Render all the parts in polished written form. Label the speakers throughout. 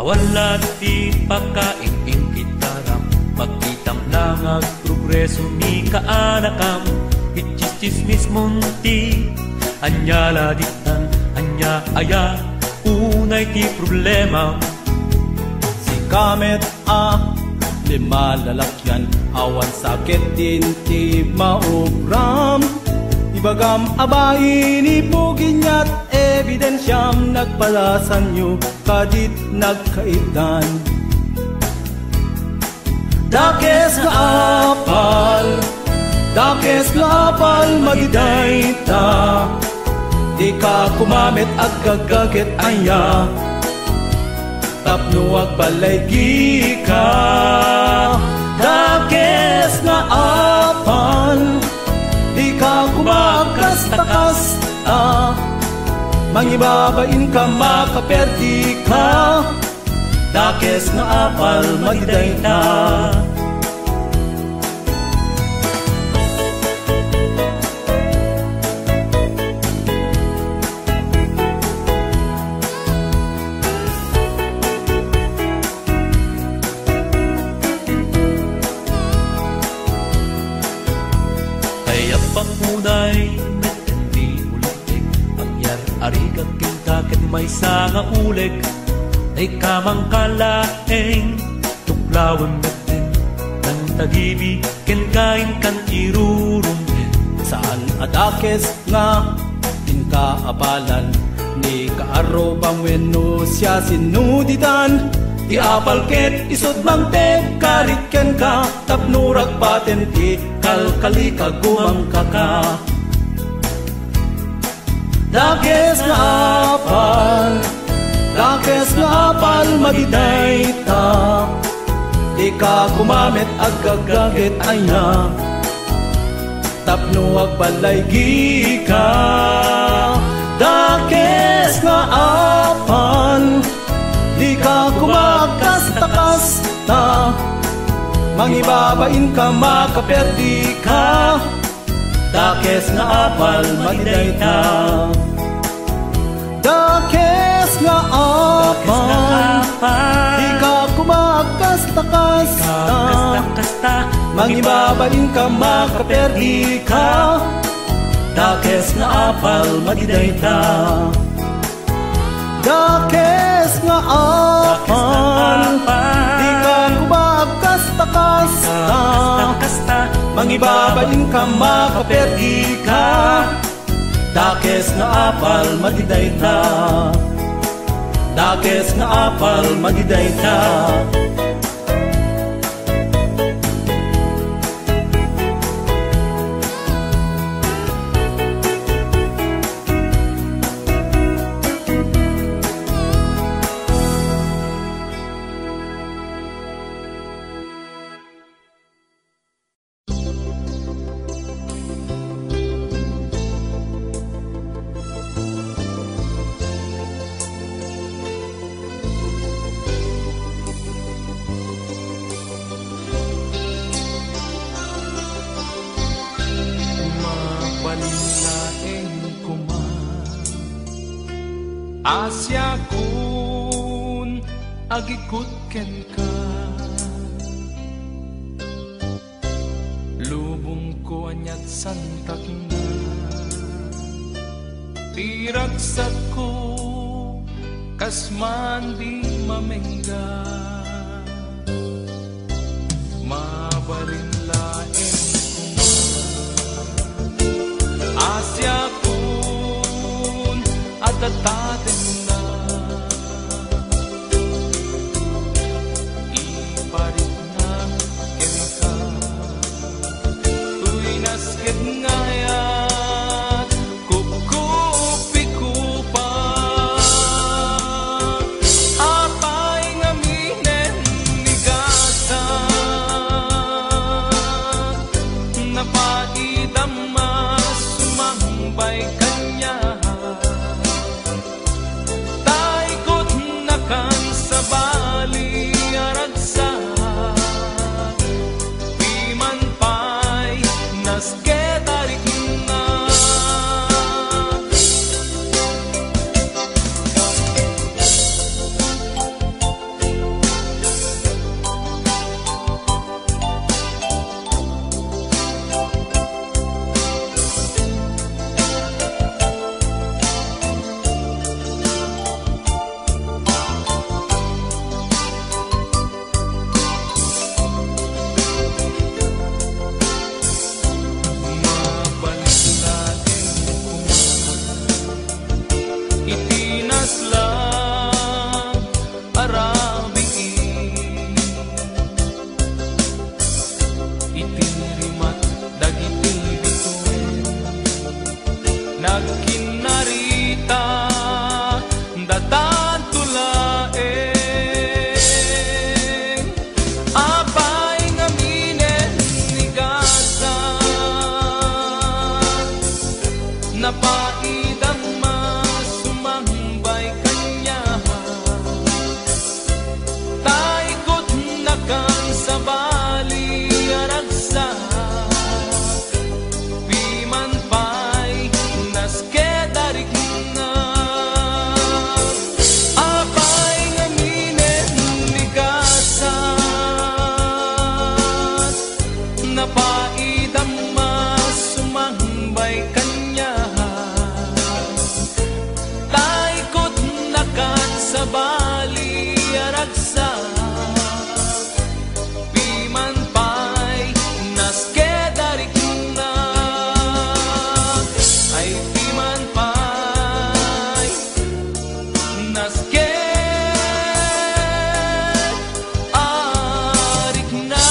Speaker 1: Awala ti pagkaing kitaram, magkitam lang ang progreso ni kaanakam. Ichis-chismis munti, anya laditan, anya aya, unay ti problema.
Speaker 2: Si Kamet lima lalakyan, awan sakit din ti maubram. Ibagam abayin ipuginyat, evidensyam nagpalasan nyo, kadit nagkaitan. Dakes nga apal, magidayta, di ka kumamit at gagagit aya, tapno ag balaygi ka. Dakes nga apal, di ka kumakasta-kasta, mangibabain ka makaperdi ka. Dakes nga apal, magidayta.
Speaker 1: Pamunay metendi ulitik, pangyar arigat kintaket may sanga ulik, ay kamang kalaeng tuklawan meten, nang tagibi kenkain kan irurumhen.
Speaker 2: Saan adakes nga tinkaapalan, ni kaaro pamweno siya sinuditan. Ti apal ket isod mangte, karitken ka, tapnurag patenti, kalkali ka gumang kaka. Dakes nga apal, magidayta, di ka kumamit ag gagagit aya, tapno ag balaygi ka. Dakes nga apal, di ka kumakasta-kasta, mangibabain ka makaperdi ka. Dakes nga apal, magidayta. Dakes nga apal, di ka kumakasta-kasta, mangibabain ka makaperdi ka. Dakes nga apal, magidayta. Dakes nga apal, di ka kumakasta-kasta, mangibabain ka makaperdi ka. Dakes nga apal, magidayta. Dakes nga apal, magidayta.
Speaker 3: Asya kun agikut ken ka, lubong ko anyat santak na, tiragsat ko kasman di mamengga, mabarin laeng Asya kun atataten na, iparit na kenka, tuy nasket ngayat kukupi kupa, apay ngaminen nigasa, napaidam mas sumambay kanya. bali aragsak piman pay naske darik na ay piman pay naske arik na.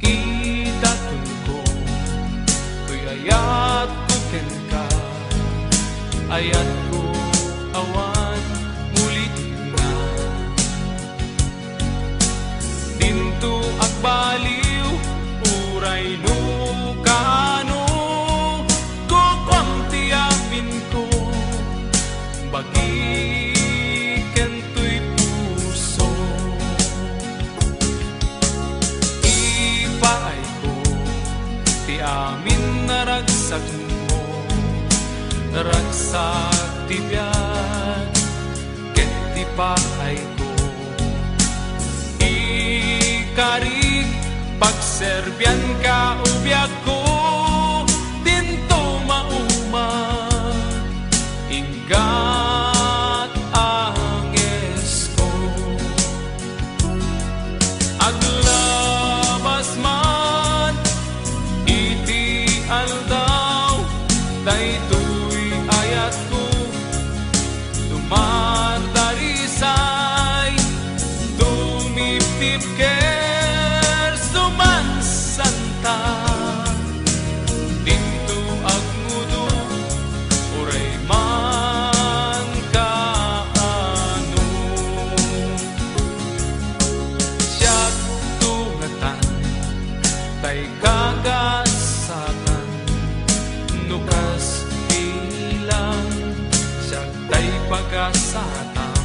Speaker 3: Idatun ko to'y ayat ko ken ka ayat ko awan mulit na dinto agbaliw uray no kano ko tiapin ko bagi ken to'y puso ipaay ko ti amin naragsak mo ragsak ti biyan ket ti paay ko ikarig pagserbyan ka ubyak ko dinto maumag ingat anges ko aglabas man iti aldaw daytoy ayat ko dumardarisay dumiptip ker sumansanta dinto agmudo uray man kaano siyak tungatan tay kagasakan nukas bilang siyak tay pagasatan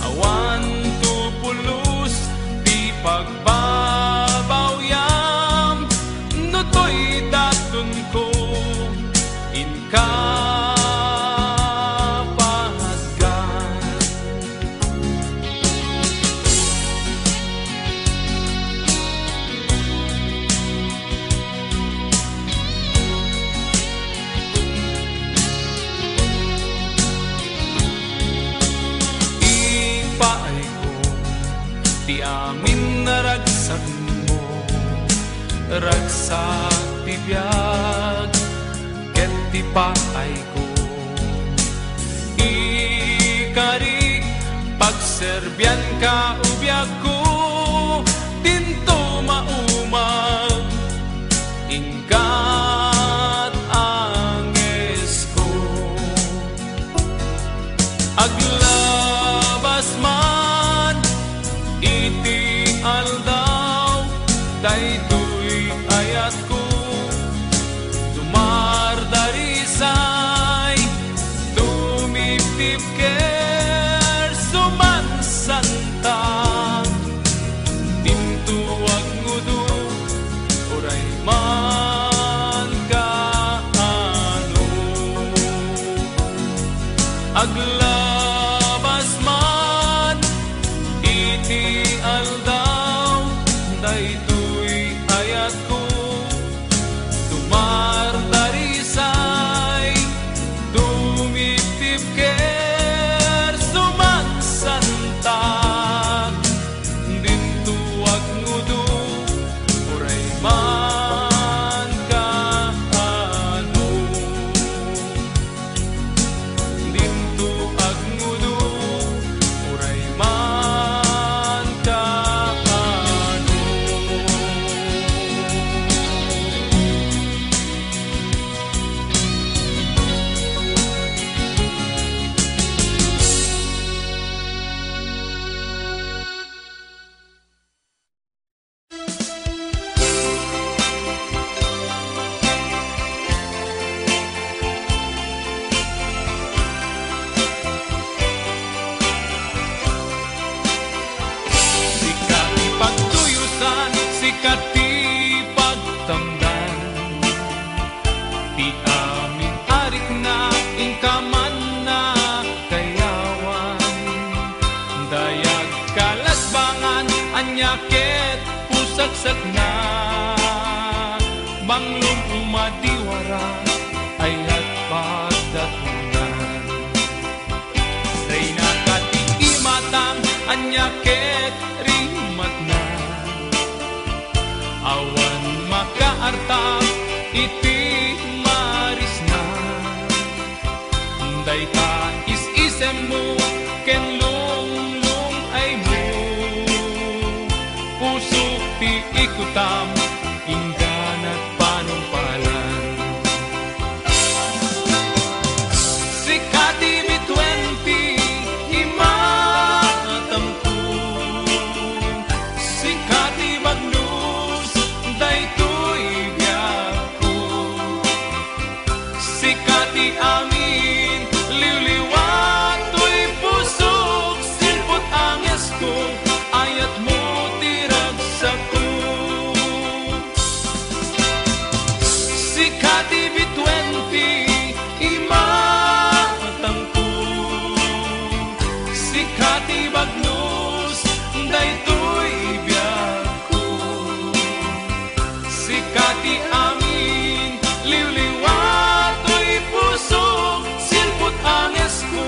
Speaker 3: awan tupulus di pagbabawyam no to'y datun ko inka pasgan ipaay ko ti amin naragsak mo ragsak ti biag ket ti paay ko ikarig pagserbyan ka ubyak ko dinto maumag ingat anges ko aglabas man iti aldaw daytoy ayat ko dumardarisay dumiptip ker sumansanta dinto agmudo uray man kaano aglabas man iti aldaw daytoy ayat ko dumardarisay dumiptip ker sumansanta dinto agmudo uray man kaano dinto agmudo bagsak na manglong umadiwara ay at pagdatunan Reyna kati imatang anyaket rimat na awan makaartap iti maris na dayta is-isem mo ken lunglung ay mo pusok ti ikutam inggan at panumpalan sikati B20 imatamko sikati magnus daytoy biyako sikati amin liwliwat to'y pusok silpot anges ko ayat mo tiragsak ko sikati B20 imatangko sikati magnus daytoy biyako sikati amin liwliwat to'y pusok silpot anges ko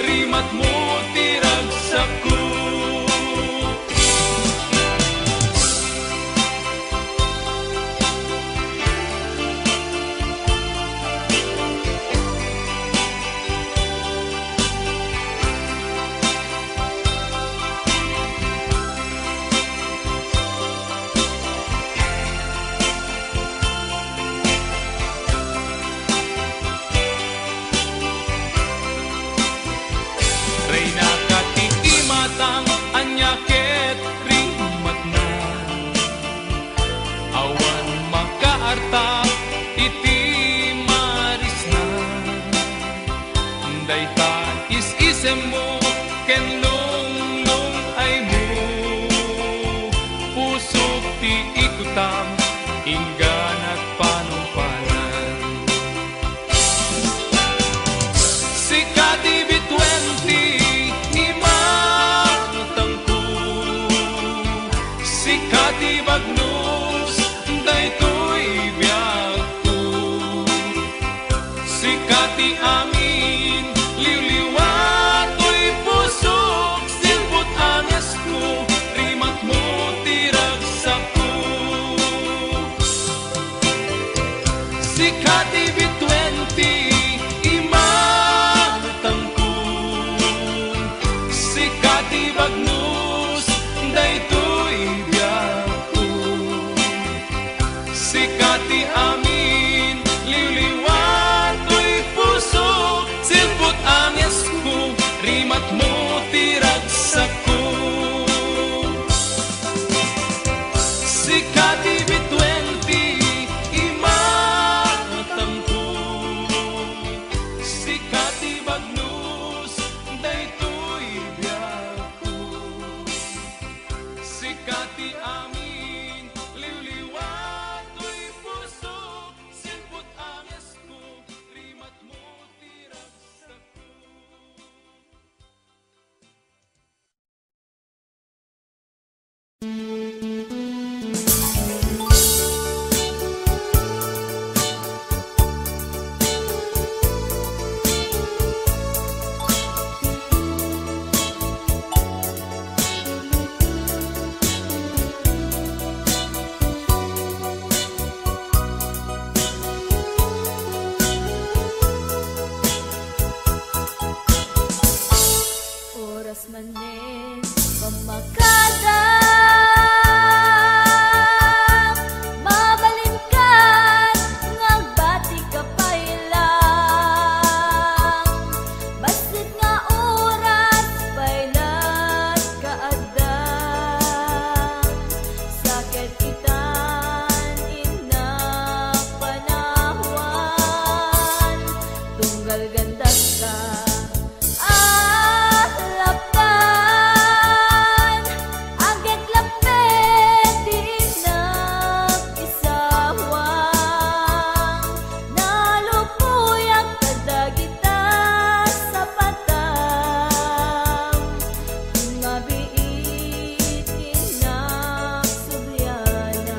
Speaker 3: rimat mo tiragsak ko Reyna kati imatang anyaket rimat na awan makaarta iti maris na dayta is-isem mo ken lunglung ay mo pusok ti ikutam inggan at panumpalan sikati B20 imatangko sikati magnus daytoy biyako sikati amin liwliwat to'y pusok silpot anges ko rimat mo tiragsak ko sikati B20 imatangko sikati magnus daytoy biyako sikati amin liwliwat to'y pusok silpot anges ko rimat mo tiragsak ko sikati B20 imatangko sikati magnus daytoy biyako sikati amin liwliwat to'y pusok silpot anges ko rimat mo tiragsak ko
Speaker 4: Oras manen pamakada mabalin ka ngagbati ka pailang basit nga oras pailas kaadang sakit itan ina panahuan tunggal gandas ka Mabiit inak sublyanan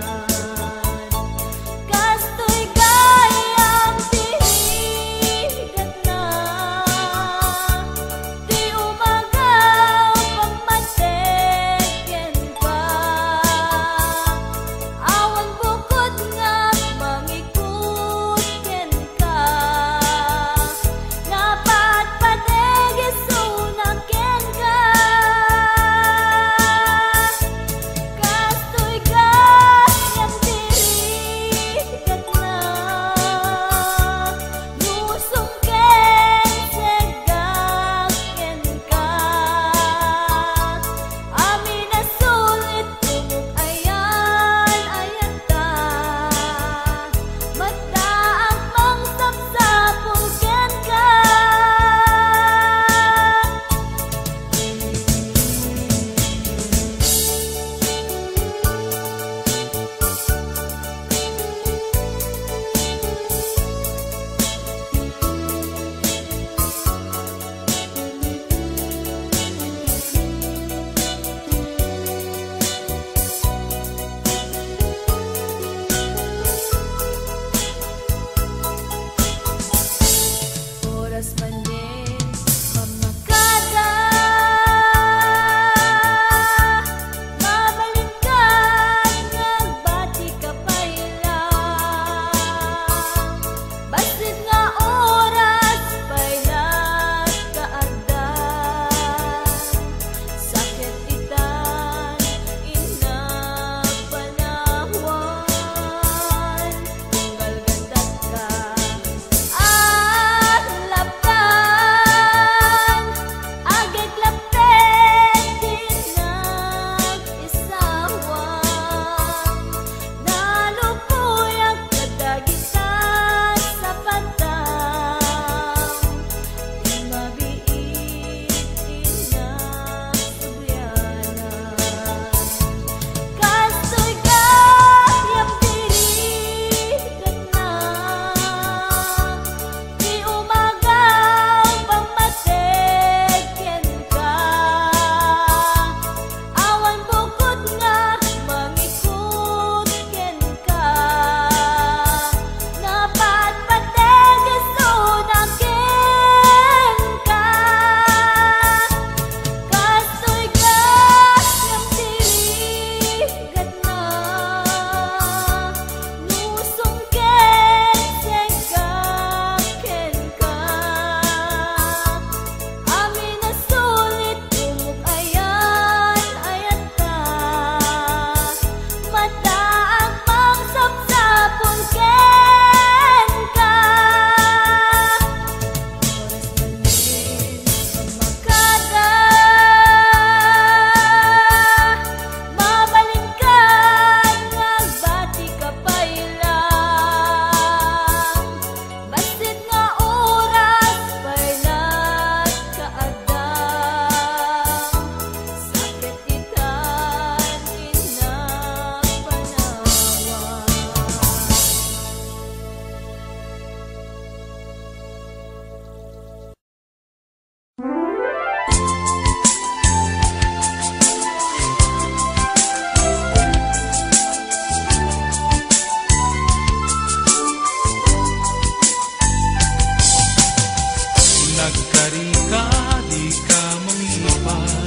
Speaker 3: nagkarika di ka mangipan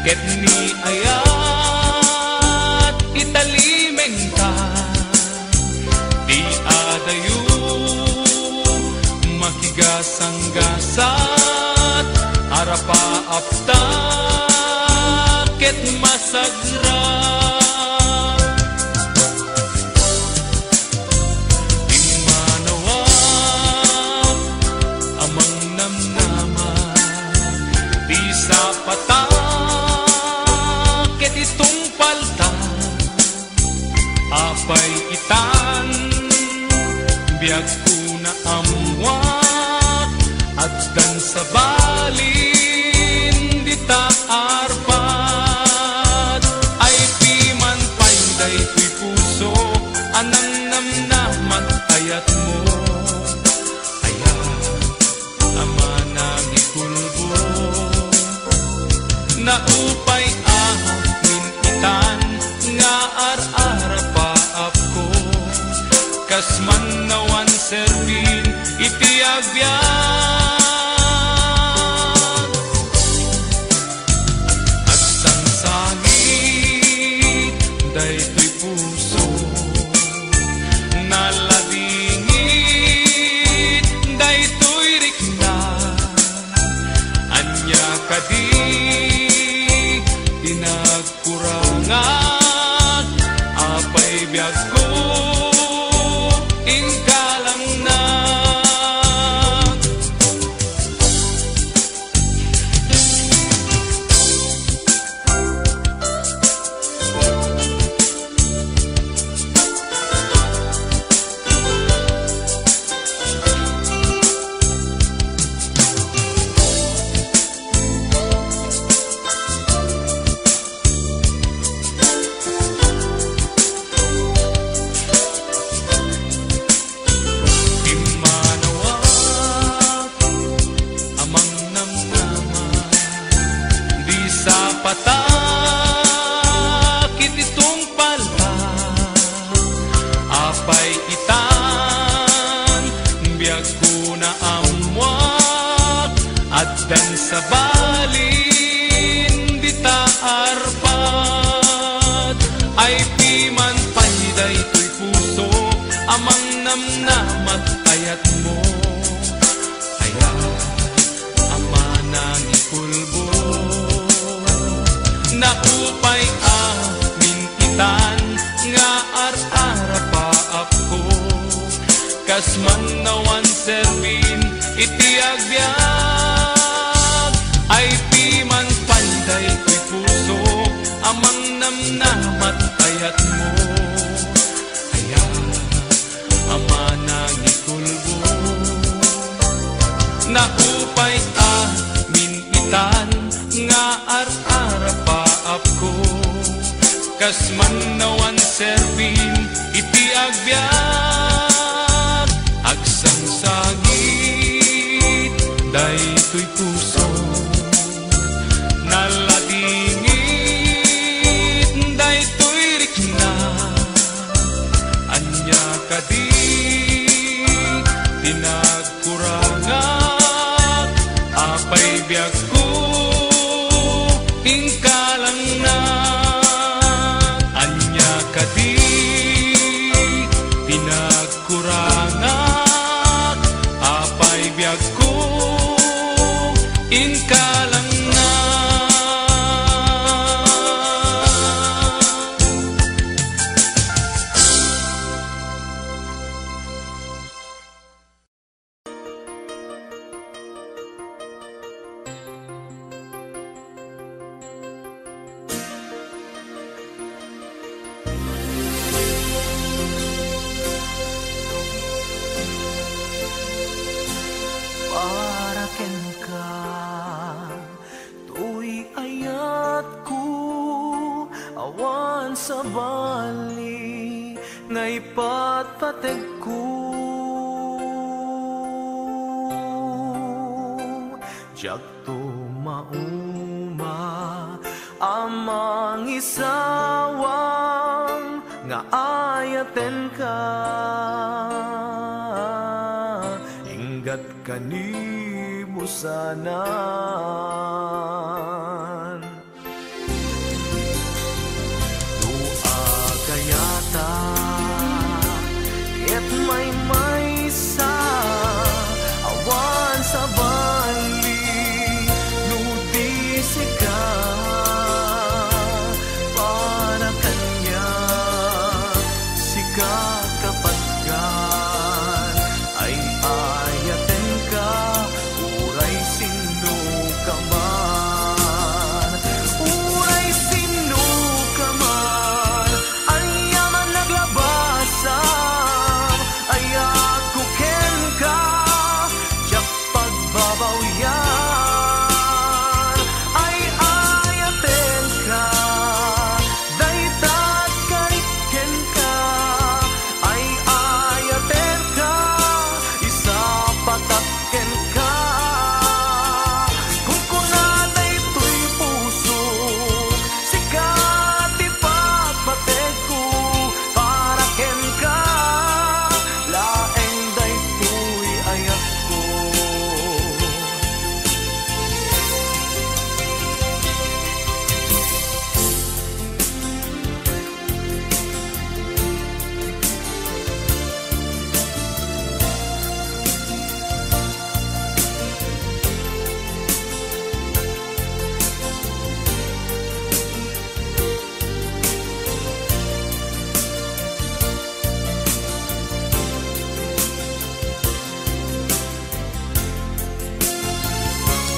Speaker 3: ket ni ayat italimeng ka di adayo makigasang-gasat arapa apta ket masagra imanawa amang namnama di sapata ket itong palta apay itan biag kuna amwat at dan sa balin di taarpat ay piman payday tuy puso anang namnamat ayat mo ayat ama nagikulbo na upay amin itan nga ar-arapaap ko kasman nawan servin iti agbyag at sangsangit daytoy puso naladingit daytoy rikna anya kadi tinagkurangat apay biyag ko inkalang na patakit itong palta apay itan biag ko na amwak at dan sa balin di taarpat ay piman payday tuy puso amang namnamat ayat mo ayat ama nagikulbo na upay amin itan nga ar-arapaap ko kasman nawan servin iti agbyag ay piman panday tuy puso amang namnamat ayat mo ayat ama nagikulbo na upay amin itan nga ar-arapaap ko kasman nawan servin iti agbyag agsangsagit daytoy puso naladingit daytoy rikna anya kadi tinagkurangat apay biyag ko inkalang na anya kadi pinagkurangat apay biyag ko inkalang na
Speaker 2: para ken ka tuy ayat ko awan sa bali nga ipatpateg ko jak to mauma amang isawang nga ayaten ka ingat kani busanan. Dua kayata ket may sa awan sa bali nudi sika para kanya sika kapatgan ay ayaten ka uray sino ka man, uray sino ka man ayaman naglabasan ayat kuken ka jak pagbabawyan ay ayaten ka daytat kariken ka ay ayaten ka isa pataken ka kung kunatay to'y puso sikat ipagpatek ko para ken ka laeng daytoy ayat ko.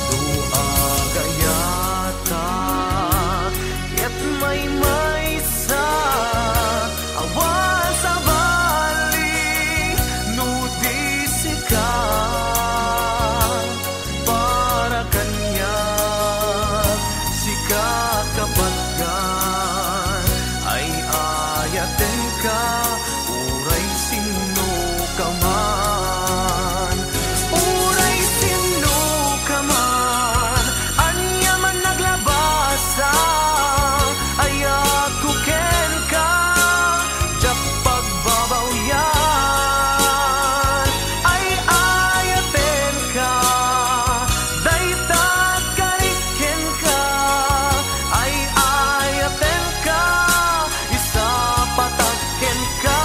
Speaker 2: Dua gayata ket may sa awan sa bali nudi sika para kanya sika kapatgan ay ayaten ka uray sino ka man, uray sino ka man anyaman naglabasa ayat kuken ka jak pagbabawyan ay ayaten ka daytat kariken ka ay ayaten ka isa pataken ka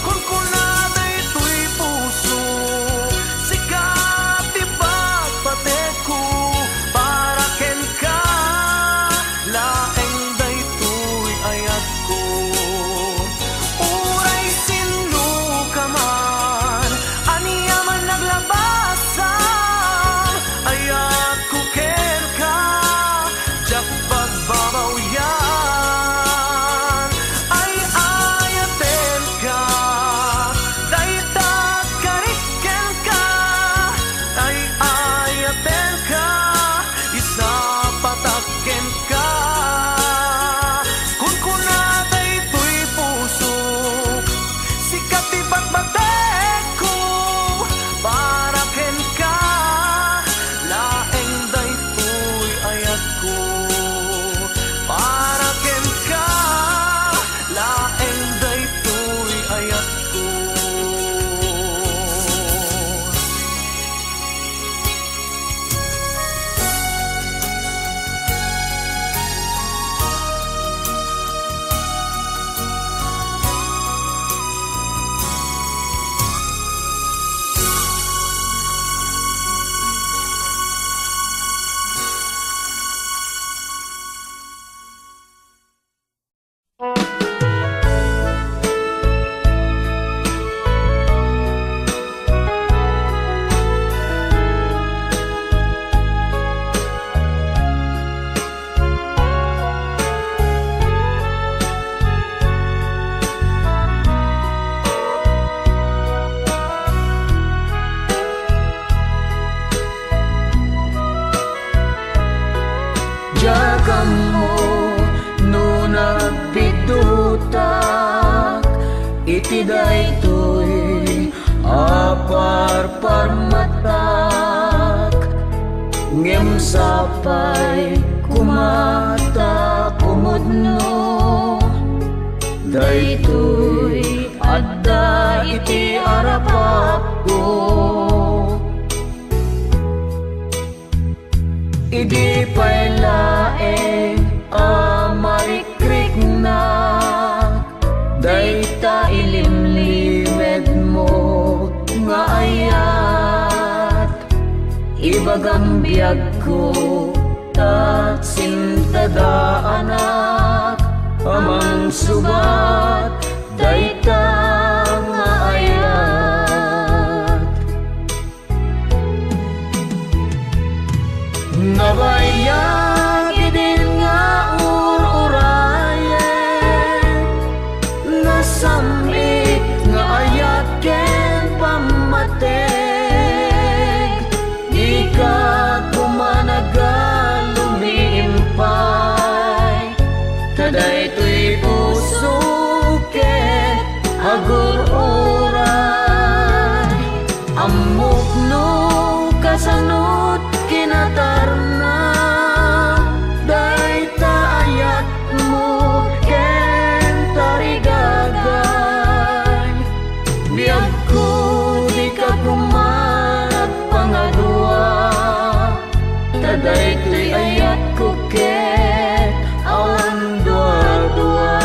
Speaker 2: kung kunatay to'y puso sikat ipagpatek ko para ken ka laeng daytoy ayat ko. Uray sino ka man aniyaman naglabasan ayat kuken ka jak pagbabawyan ay ayaten ka daytat kariken ka ay ayaten ka isa pataken ka kung kunatay to'y puso sikat ipagbatek ko para ken ka laeng daytoy ayat ko para ken ka laeng daytoy ayat ko. Jagan mo no nagbidutak iti daytoy aparparmatak ngem sapay kumata kumudno daytoy adda iti arapap ko idi pay laeng amarikrik na dayta ilimlimed mo nga ayat ibagang biyag ko at sintada anak amang sugat dayta nga ayat nabayag din nga ururayen nasamit nga ayat ken pamateg di ka kumanagal lumiimpay taday to'y puso ket agur-uray amok no kasanot kinatarna dayta ayat mo ken tarigagay biyag ko di ka kumanat pangadua taday to'y ayat ko ket awan dua-dua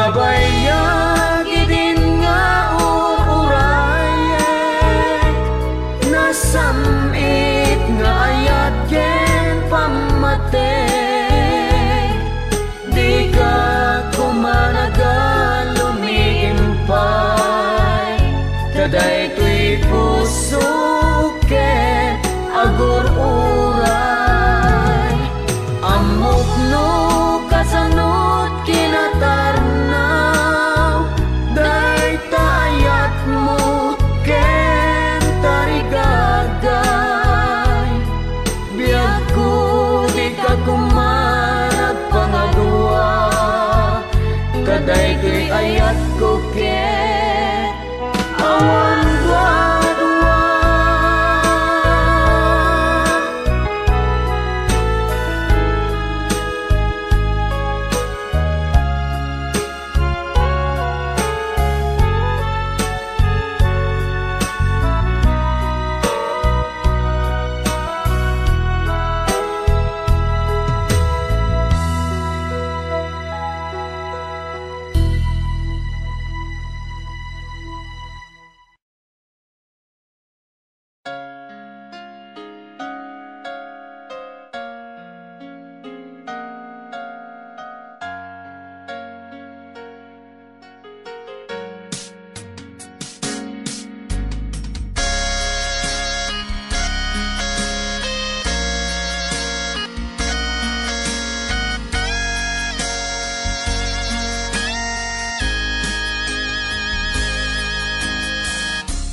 Speaker 2: nabayag din nga ururayen nasamit nga ayat ken pamateg di ka kumanagal lumiimpay taday to'y puso ken agur-uray amok no kasanot kinatarnaw dayta ayat mo ken tarigagay biyag ko di ka kumanag pangadua taday to'y ayat ko ken awan dua-dua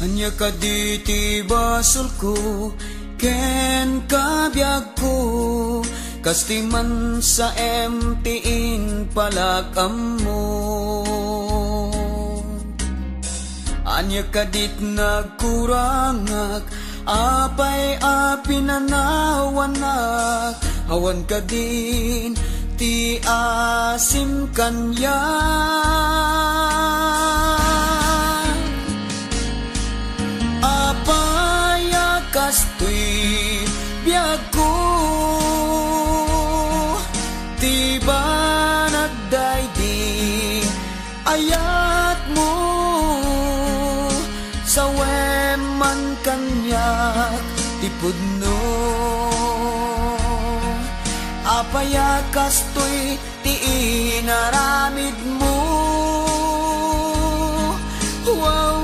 Speaker 2: anya kaditi basol ko ken kabiyag ko kasti man sa MTin palakam mo anya kadit nagkurangak apay apinanawanak awan kadin ti asim kanya apaya kastoy biyag ko ti ba nagdayding ayat mo sa weman kanyak ti pudno apaya kastoy ti inaramid mo wow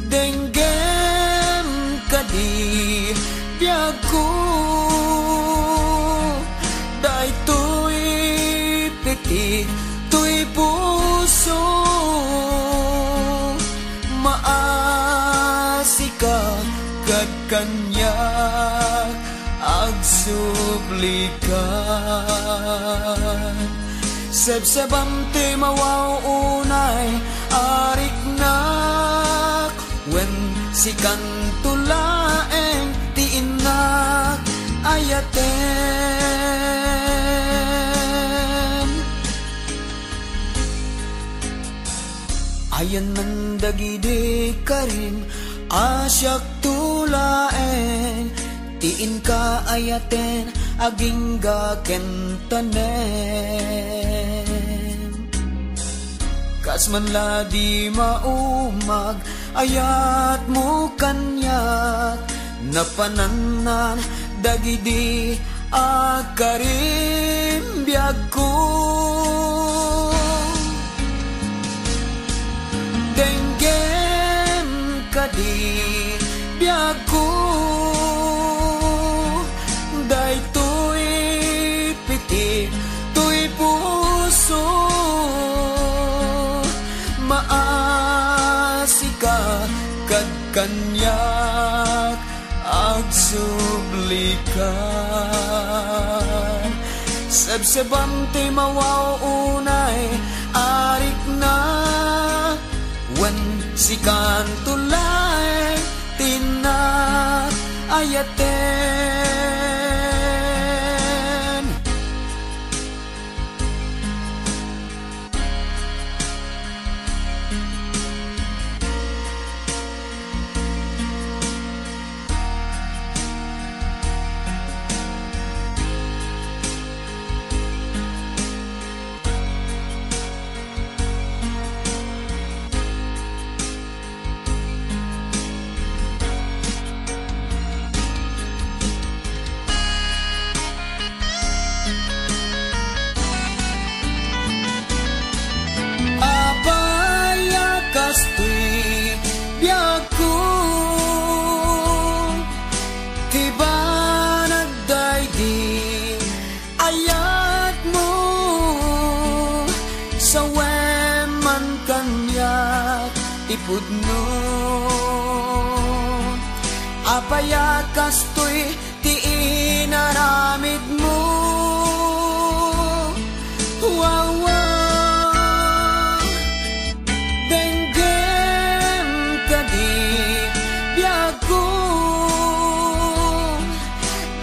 Speaker 2: denggem kadi biyag ko day to'y pitik to'y puso maasi ka kat kanya agsublikan. Sebsebam ti mawaw unay arik nak, wen si kantulaeng ti inak ayaten. Ayan man dagidi karim asyak tulaeng, tiin ka ayaten aging gakentanem. Kas man la di maumag ayat mo kanyak, napananan dagidi akarim biag ko. Denggem kadi biag ko, day tuy pitik tuy puso, maasika kad kanyak agsublikan. Sebsebam ti mawaw unay arik na, wen si kantulay tinak ayaten. Ipudno apayat kastoy ti inaramid mo, wawa denggem kadi biag ko,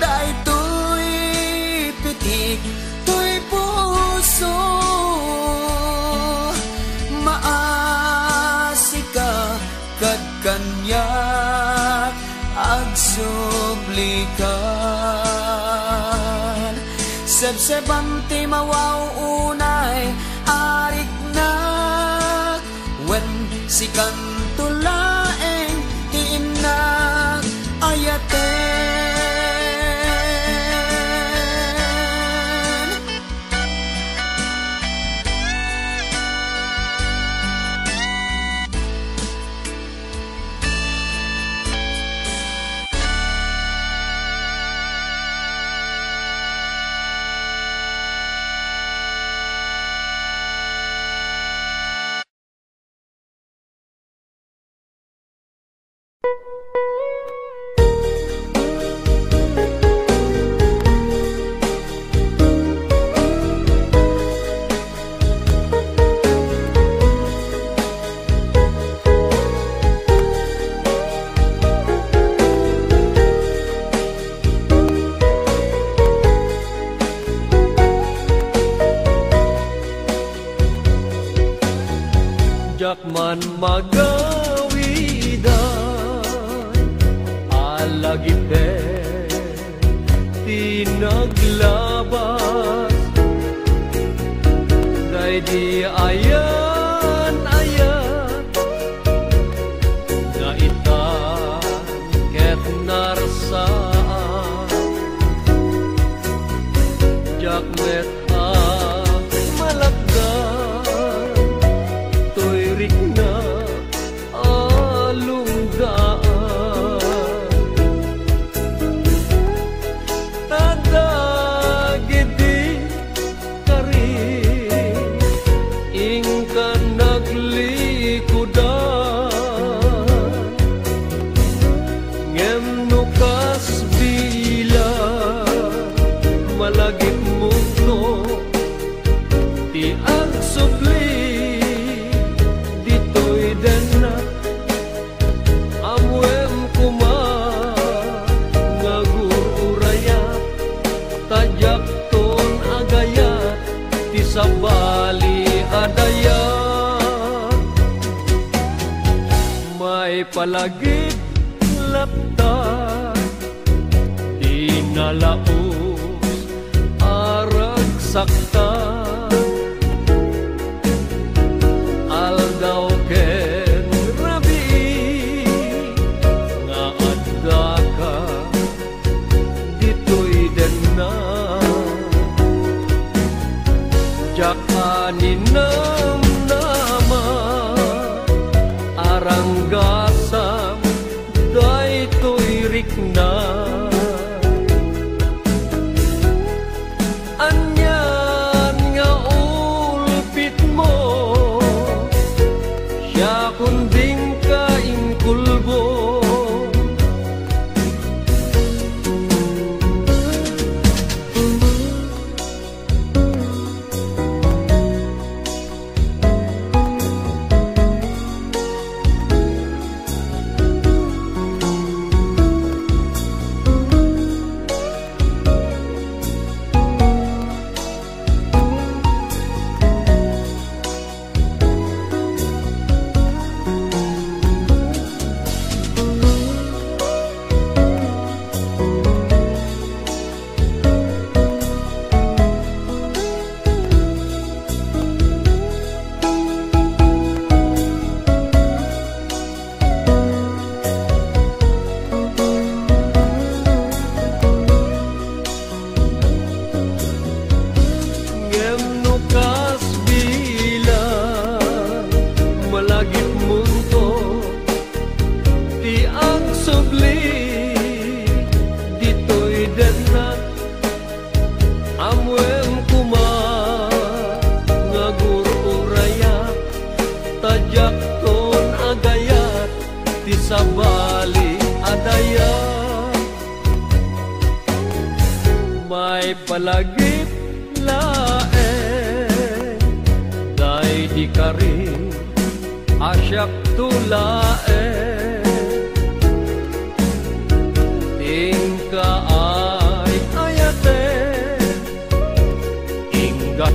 Speaker 2: day tuy pitik tuy puso, kad kanyak agsublikan. Sebsebam ti mawaw unay arik nak, wen si kantulaeng ti inak ayaten.
Speaker 1: Man magawidan alagite tinaglabas, day di ayan na itan ket narsaan, jakmet malagdan toy na alunggaan, tadagidi karin ing may palagip lapta di nalaos arag sakta aldaw ken rabi nga adda ka ditoy den na jak aninam nama aranggasam daytoy rikna anyan nga ulpit mo siya kunding kaing kulbo sabali adaya may palagip laeng day di karing asyak tulaeng tingka ay ayate inggat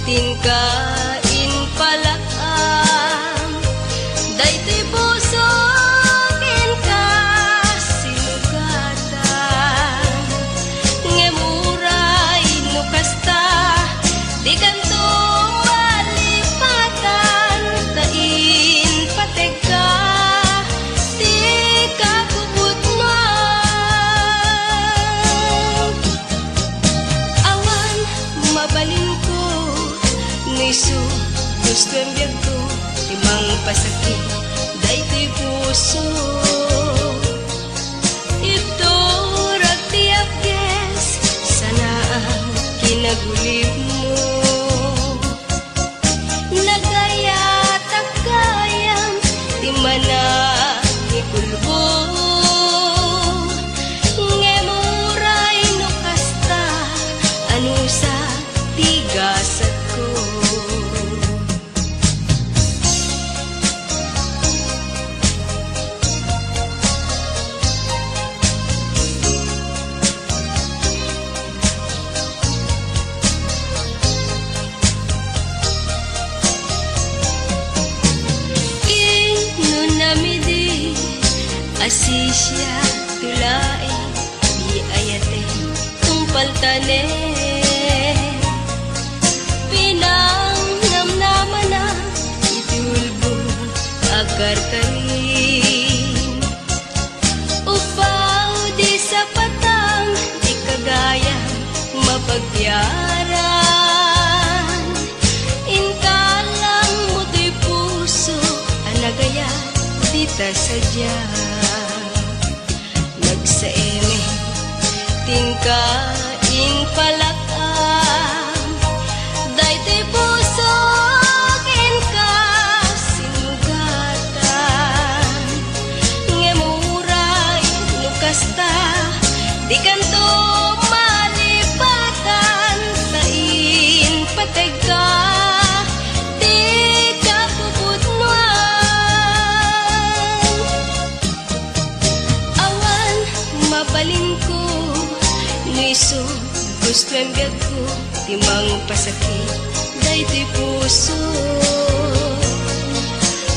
Speaker 5: tingkain palaang daytoy busogin ka sinugatan ngemuray no kasta di kanto malipatan tain pateka di kakubut mo awan mabalin ko nisu gusto ang biyag ko timang pasakit daytoy puso ito ragtiap yes sana ang kinagulib mo nagaya takayam di mana na ikulbo ngemuray no kasta ano sa tigasat ko. Asisya tulay di ayate tumpal tane pinang namnaman na itulbo agar karin upaw di sa patang di kagaya mapagyaran inkalang mo di puso anagaya dita sadya nagsaeme tingkain palakam daytoy puso ken ka sinugatan ngemuray no kasta di kanto malipatan sa pateg ka di ka puputnuan awan mabalin ko niso gustuan biag ko timang pasakit daytoy puso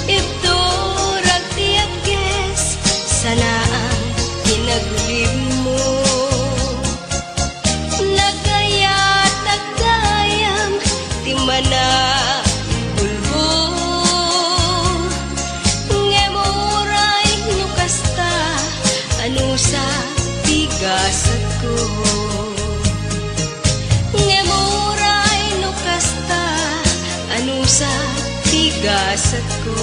Speaker 5: ito ragtiat ges sanaan kinagulib mo nagayat nagdayam timana bulbo ngemuray no kasta ano sa tigasat ko ngemuray no kasta ano sa tigasat ko.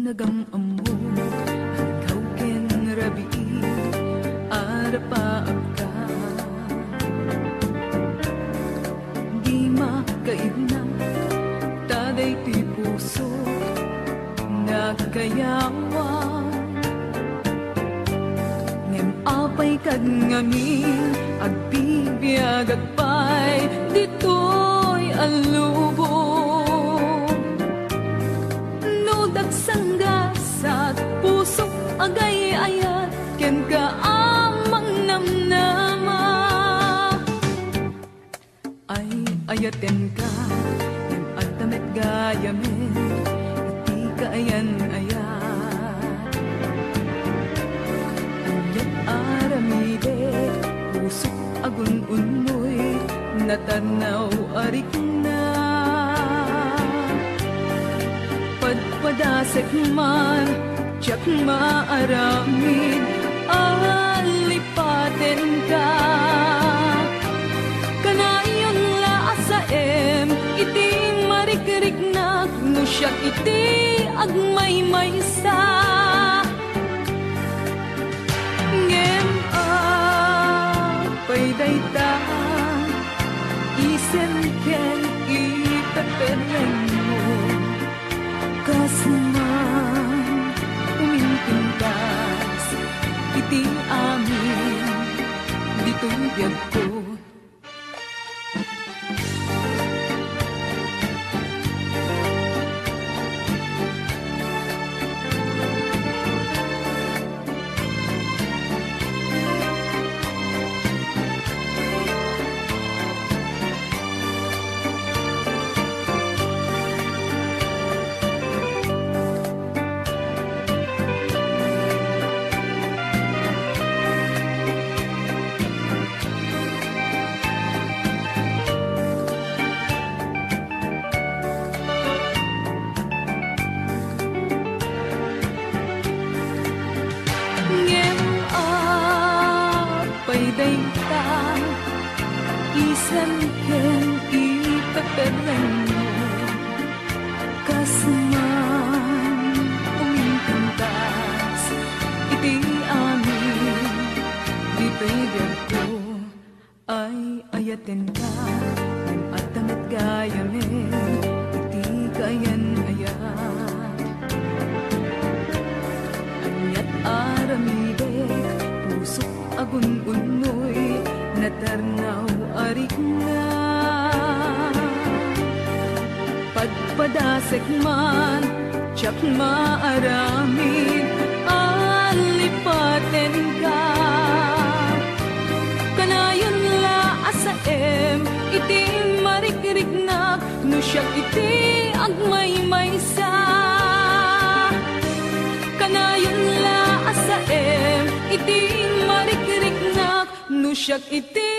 Speaker 6: nagamamo ikaw ken rabi arapaag ka di makaidna taday ti puso nagkayawan ngem apay kag ngamin agbibiag agpay ditoy alubong no dagsanggasat puso agay ayat ken ka amang namnama ay ayaten ka ngem atamet gayamen iti kaayan ayat ayat aramide puso agun-unoy natanaw arik na padpadasek man tiyak maaramid alipaten ka kanayon la asaem iti marikiriknak no siya iti agmaymaysa ngem paydayta isen ken ipepereng mo kasman umintintras iti amin dito'y biyag ko padasek man tiyak maaramid alipaten ka kanayon la asaem iti marikiriknak no siyak iti agmaymaysa kanayon la asaem iti marikiriknak no siyak iti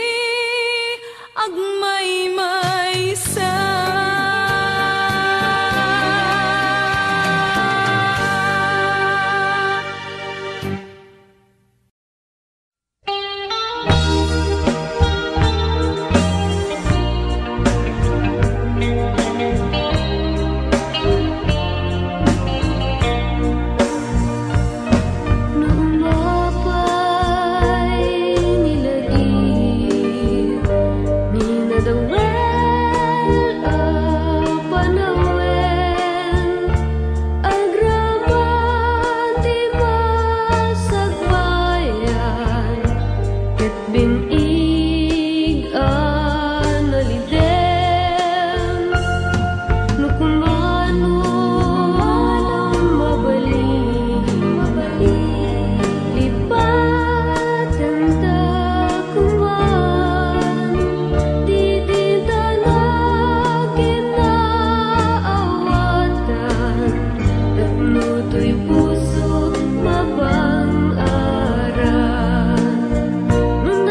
Speaker 6: agmaymaysa
Speaker 7: Puso mabang aran nung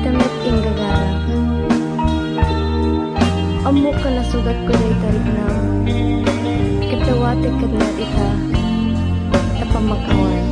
Speaker 7: tamet ing gagara. Amok ka na sugat ko day tarik na. Katawatik ka na ita. Tapamakawan.